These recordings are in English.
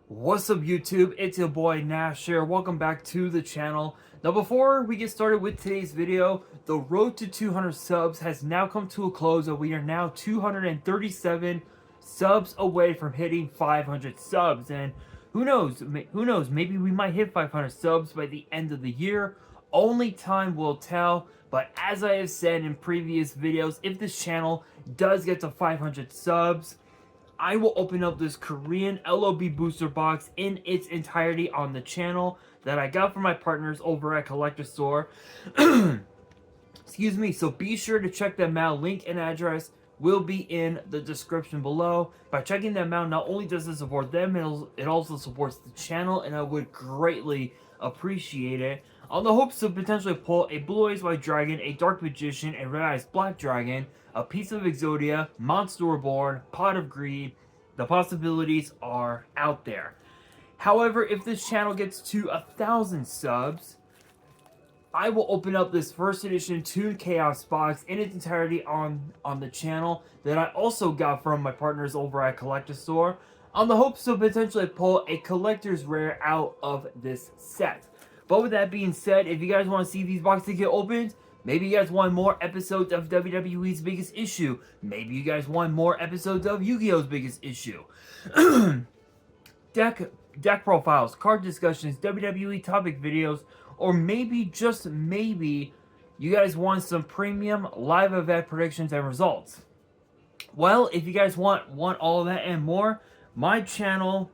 What's up YouTube, it's your boy Nash here, welcome back to the channel. Now before we get started with today's video, the road to 200 subs has now come to a close and we are now 237 subs away from hitting 500 subs. And who knows, maybe we might hit 500 subs by the end of the year. Only time will tell, but as I have said in previous videos, if this channel does get to 500 subs, I will open up this Korean LOB booster box in its entirety on the channel that I got from my partners over at Collector Store. Excuse me, so be sure to check them out. Link and address will be in the description below. By checking them out, not only does it support them, it also supports the channel, and I would greatly appreciate it. On the hopes to potentially pull a Blue Eyes White Dragon, a Dark Magician, a Red Eyes Black Dragon, a piece of Exodia, Monster Reborn, Pot of Greed, the possibilities are out there. However, if this channel gets to 1,000 subs, I will open up this first edition Toon Chaos box in its entirety on the channel that I also got from my partners over at Collector Store, on the hopes to potentially pull a collector's rare out of this set. But with that being said, if you guys want to see these boxes get opened, maybe you guys want more episodes of WWE's Biggest Issue, maybe you guys want more episodes of Yu-Gi-Oh's Biggest Issue, deck profiles, card discussions, WWE topic videos, or maybe, just maybe, you guys want some premium live event predictions and results. Well, if you guys want all of that and more, my channel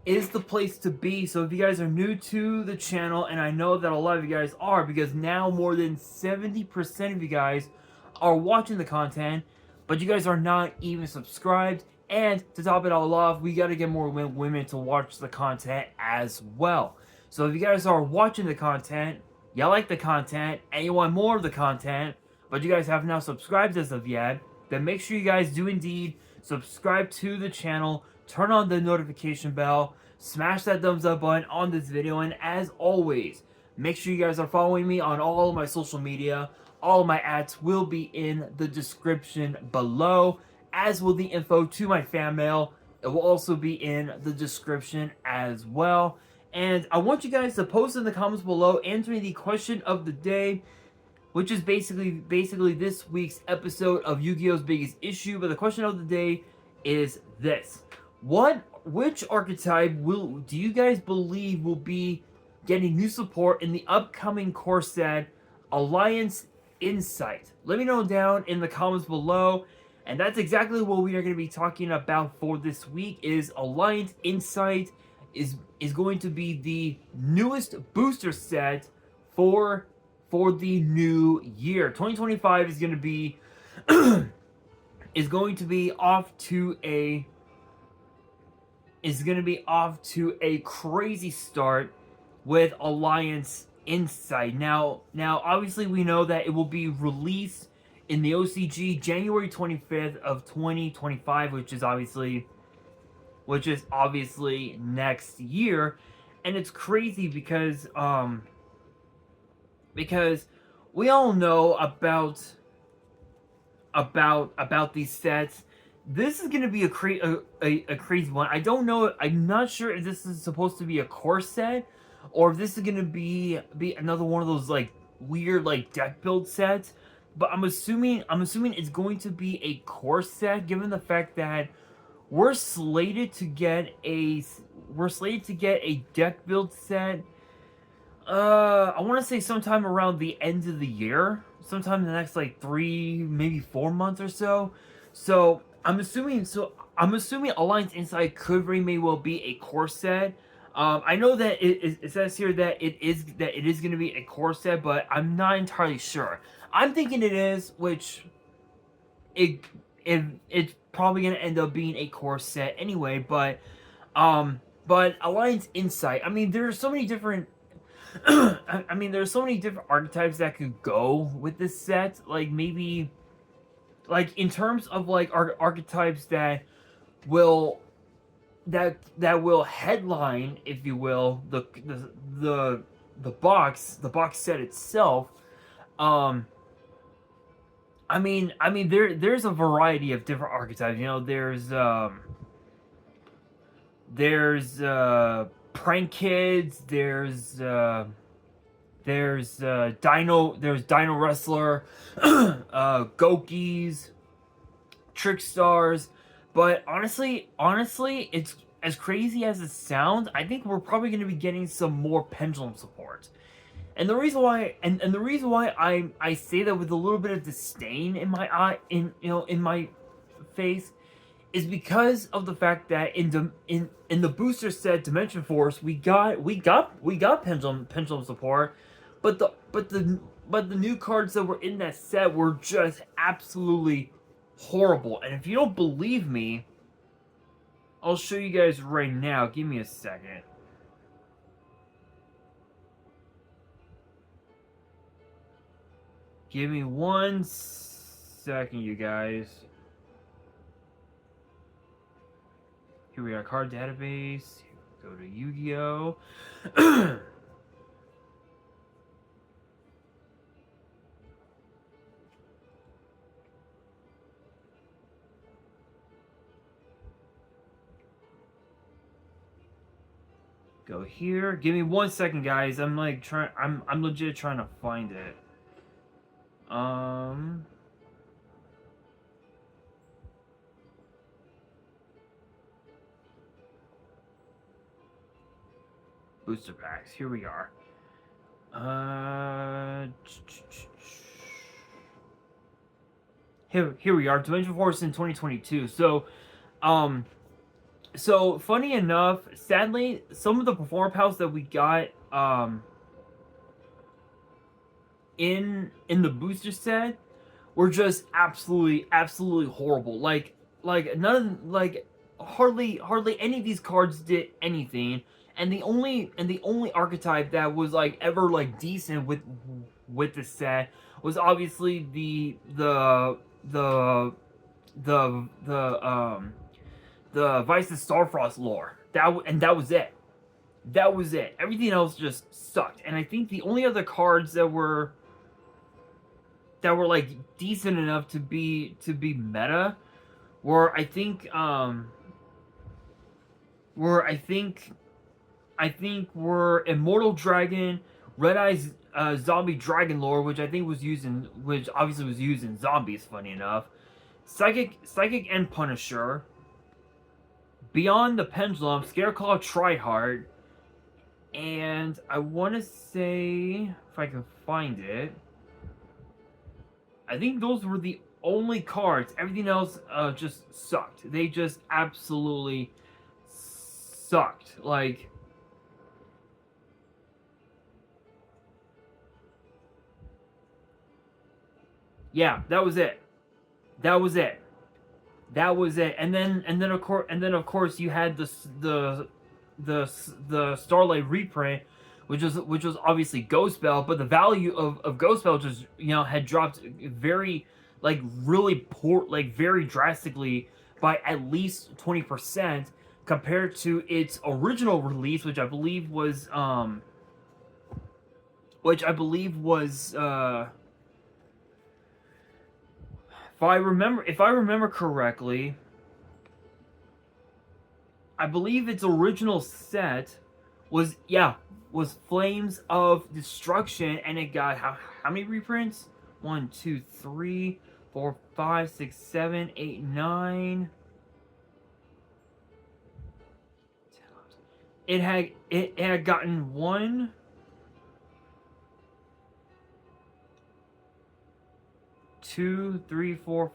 is the place to be. So if you guys are new to the channel, and I know that a lot of you guys are, because now more than 70% of you guys are watching the content, but you guys are not even subscribed. And to top it all off, we got to get more women to watch the content as well. So if you guys are watching the content, you like the content, and you want more of the content, but you guys have not subscribed as of yet, then make sure you guys do indeed subscribe to the channel, turn on the notification bell, smash that thumbs up button on this video, and as always, make sure you guys are following me on all of my social media. All of my ads will be in the description below, as will the info to my fan mail. It will also be in the description as well. And I want you guys to post in the comments below answering the question of the day, which is basically this week's episode of Yu-Gi-Oh's Biggest Issue. But the question of the day is this: which archetype do you guys believe will be getting new support in the upcoming core set, Alliance Insight? Let me know down in the comments below. And that's exactly what we are going to be talking about for this week. Is Alliance Insight is going to be the newest booster set for the new year. 2025 is going to be off to a crazy start with Alliance Insight. Now obviously we know that it will be released in the OCG January 25th of 2025, which is obviously next year. And it's crazy because we all know about these sets. This is going to be a crazy one. I don't know. I'm not sure if this is supposed to be a core set, or if this is going to be another one of those like weird like deck build sets. But I'm assuming it's going to be a core set, given the fact that we're slated to get a deck build set. I want to say sometime around the end of the year, sometime in the next like 3, maybe 4 months or so. So I'm assuming Alliance Insight could very may well be a core set. I know that it says here that it is going to be a core set, but I'm not entirely sure. I'm thinking it is, which it's probably going to end up being a core set anyway. But Alliance Insight, I mean, there are so many different there's so many different archetypes that could go with this set. Like maybe, like in terms of like archetypes that will headline, if you will, the box set itself. I mean, there's a variety of different archetypes. You know, there's There's Prank Kids. There's Dino Wrestler, Gokis, Trick Stars. But honestly, it's as crazy as it sounds. I think we're probably going to be getting some more Pendulum support. And the reason why, and the reason why I say that with a little bit of disdain in my eye, in my face, is because of the fact that in the booster set Dimension Force we got pendulum support, but the new cards that were in that set were just absolutely horrible. And if you don't believe me, I'll show you guys right now. Give me a second. Give me 1 second, you guys. Here we are, card database. Go to Yu-Gi-Oh. Go here. Give me 1 second, guys. I'm like trying. I'm legit trying to find it. Booster packs. Here we are. Here we are. Dimension Force in 2022. So funny enough, sadly, some of the performer pals that we got in the booster set were just absolutely horrible. Like hardly any of these cards did anything. And the only archetype that was like ever like decent with the set was obviously the Vice and Starfrost lore. That was it. That was it. Everything else just sucked. And I think the only other cards that were like decent enough to be meta were I think were Immortal Dragon, Red Eyes Zombie Dragon lore, which obviously was used in Zombies, funny enough. Psychic and Punisher, Beyond the Pendulum, Scareclaw Triheart, and I want to say, if I can find it, I think those were the only cards. Everything else just sucked. They just absolutely sucked. Like, yeah, that was it. That was it. That was it. And then of course you had the Starlight reprint, which was obviously Ghost Bell, but the value of Ghost Bell just had dropped very very drastically by at least 20% compared to its original release, which I believe was if I remember correctly, I believe its original set was Flames of Destruction, and it got how many reprints? 1, 2, 3, 4, 5, 6, 7, 8, 9. It had gotten 1, 2, 3, 4,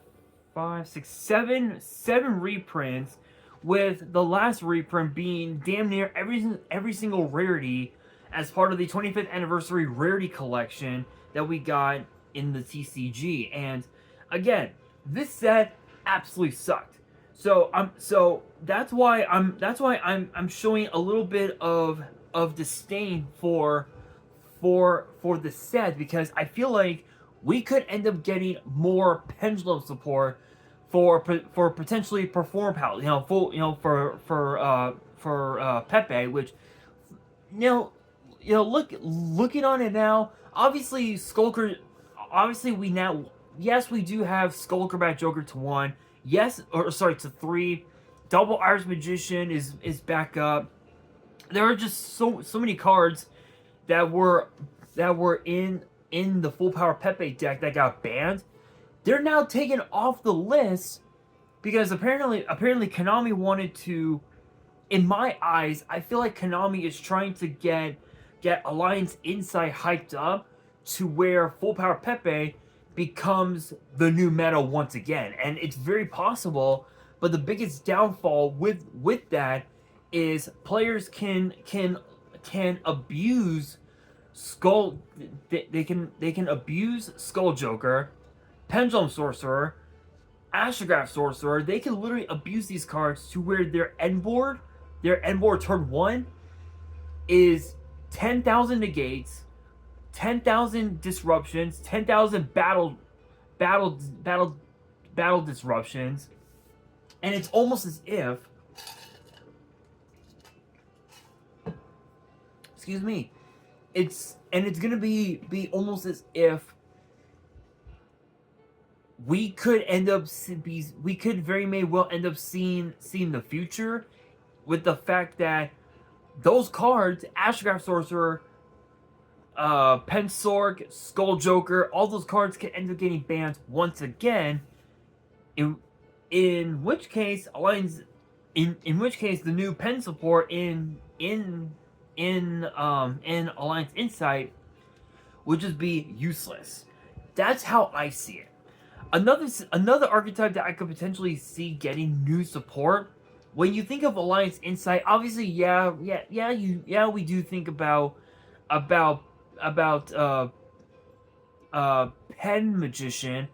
5, 6, 7 reprints, with the last reprint being damn near every single rarity as part of the 25th anniversary rarity collection that we got in the TCG. And again, this set absolutely sucked. So that's why I'm showing a little bit of disdain for the set, because I feel like we could end up getting more Pendulum support for potentially Perform Pals, for Pepe, which looking on it now, obviously Skulker, yes, we do have Skull Bat Joker to 1, to 3, Double Iris Magician is back up. There are just so many cards that were in the full power Pepe deck that got banned. They're now taken off the list because apparently Konami wanted to. In my eyes, I feel like Konami is trying to get Alliance Insight hyped up to where full power Pepe becomes the new meta once again, and it's very possible. But the biggest downfall with that is players can abuse Skull. They can abuse Skull Joker, Pendulum Sorcerer, Astrograph Sorcerer. They can literally abuse these cards to where their end board turn 1 is 10,000 negates, 10,000 disruptions, 10,000 battle disruptions, and it's almost as if, excuse me, it's gonna be almost as if we could very may well end up seeing the future, with the fact that those cards, Astrograph Sorcerer, Pensorg, Skull Joker, all those cards can end up getting banned once again. In which case, Alliance, in which case the new pen support in Alliance Insight would just be useless. That's how I see it. Another archetype that I could potentially see getting new support. When you think of Alliance Insight, obviously, we do think about Pen Magician,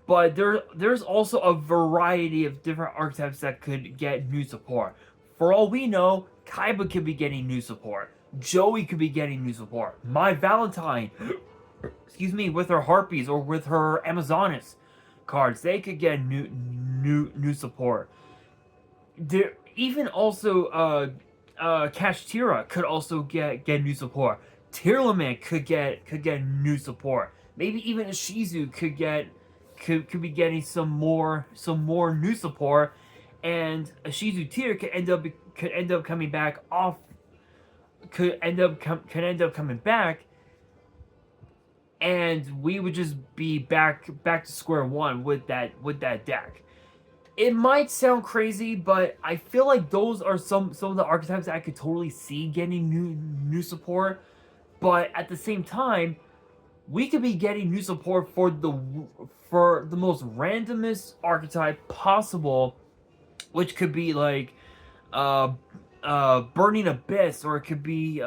but there's also a variety of different archetypes that could get new support. For all we know, Kaiba could be getting new support. Joey could be getting new support. My Valentine, excuse me, with her Harpies or with her Amazonas cards, they could get new support. There, even also Kashtira could also get new support. Tearlament could get new support. Maybe even Ishizu could be getting some more new support, and Ishizu Tear could end up coming back off. Could end up coming back, and we would just be back to square one with that deck. It might sound crazy, but I feel like those are some of the archetypes that I could totally see getting new support. But at the same time, we could be getting new support for the most randomest archetype possible, which could be like Burning Abyss, or it could be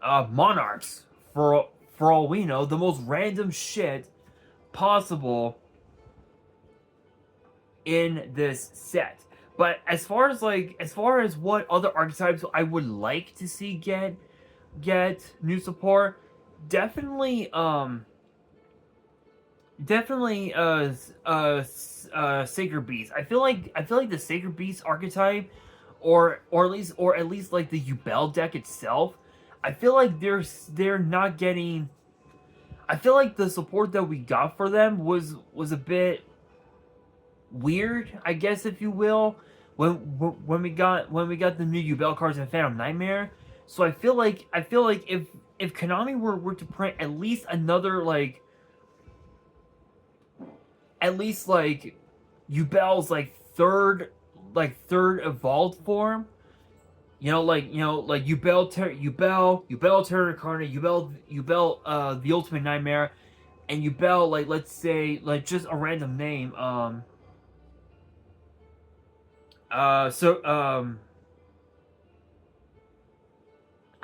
Monarchs. For all we know, the most random shit possible in this set. But as far as what other archetypes I would like to see get new support, definitely Sacred Beast. I feel like the Sacred Beast archetype, or at least like the Yubel deck itself, I feel like they're not getting. I feel like the support that we got for them was a bit weird, I guess, if you will, when we got the new Yubel cards in Phantom Nightmare. So I feel like if Konami were to print at least another Yubel's third evolved form, like Yubel Terra Incarnate, Yubel the Ultimate Nightmare, and Yubel, let's say, just a random name, I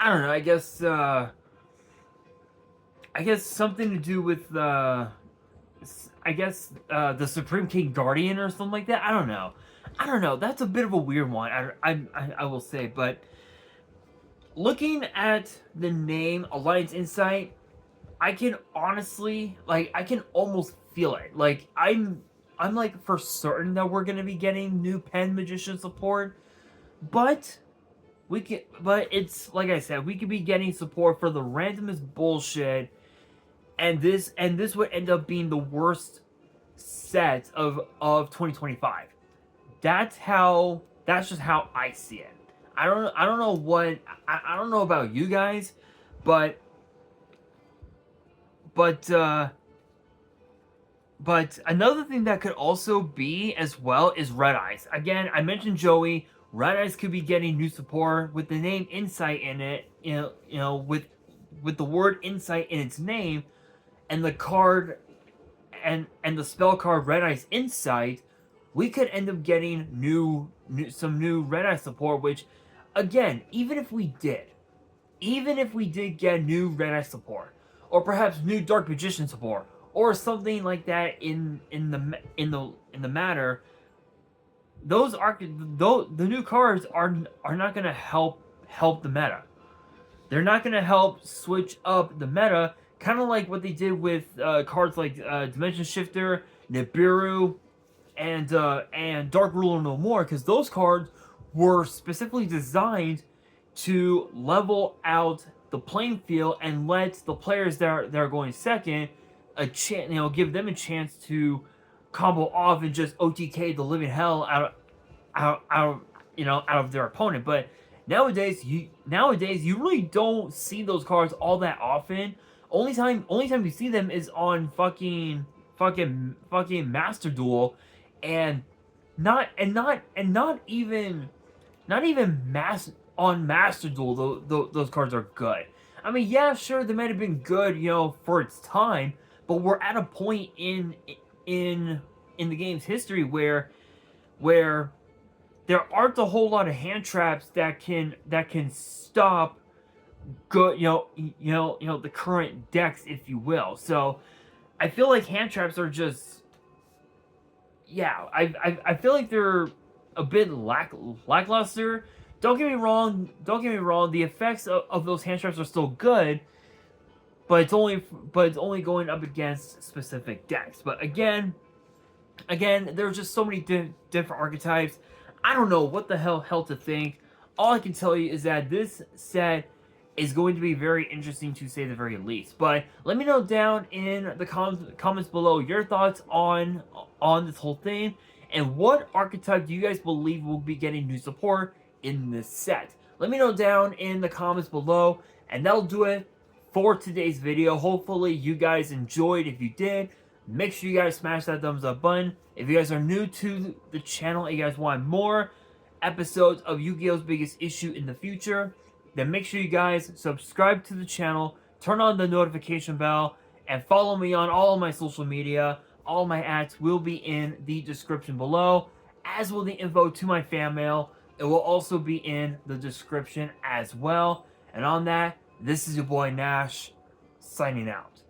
don't know, I guess something to do with the Supreme King Guardian or something like that. I don't know. That's a bit of a weird one. I will say, but looking at the name Alliance Insight, I can honestly, I can almost feel it. I'm for certain that we're gonna be getting new Pen Magician support, but it's like I said, we could be getting support for the randomest bullshit, and this would end up being the worst set of 2025. That's just how I see it. I don't know what I don't know about you guys, but but uh but another thing that could also be as well is Red Eyes. Again, I mentioned Joey. Red Eyes could be getting new support with the name Insight in it. With the word Insight in its name, and the card and the spell card Red Eyes Insight, we could end up getting some new Red Eye support. Which, again, even if we did get new Red Eye support, or perhaps new Dark Magician support, or something like that in the matter, the new cards are not gonna help the meta. They're not gonna help switch up the meta, kind of like what they did with cards like Dimension Shifter, Nibiru, and Dark Ruler No More, because those cards were specifically designed to level out the playing field and let the players that are going second a chance, give them a chance to combo off and just OTK the living hell out of their opponent. But nowadays you really don't see those cards all that often. Only time you see them is on fucking Master Duel, and not even on Master Duel. Those cards are good. I mean, yeah, sure, they might have been good, for its time, but we're at a point in the game's history where there aren't a whole lot of hand traps that can stop good, the current decks, if you will. So I feel like hand traps are just, yeah, I feel like they're a bit lackluster. Don't get me wrong. The effects of those hand traps are still good, but it's only going up against specific decks. But again, there's just so many different archetypes. I don't know what the hell to think. All I can tell you is that this set is going to be very interesting, to say the very least. But let me know down in the comments below your thoughts on this whole thing, and what archetype do you guys believe will be getting new support in this set. Let me know down in the comments below, and that'll do it for today's video. Hopefully you guys enjoyed. If you did, make sure you guys smash that thumbs up button. If you guys are new to the channel and you guys want more episodes of Yu-Gi-Oh's Biggest Issue in the future, then make sure you guys subscribe to the channel, turn on the notification bell, and follow me on all of my social media. All my ads will be in the description below, as will the info to my fan mail. It will also be in the description as well. And on that, this is your boy Nash, signing out.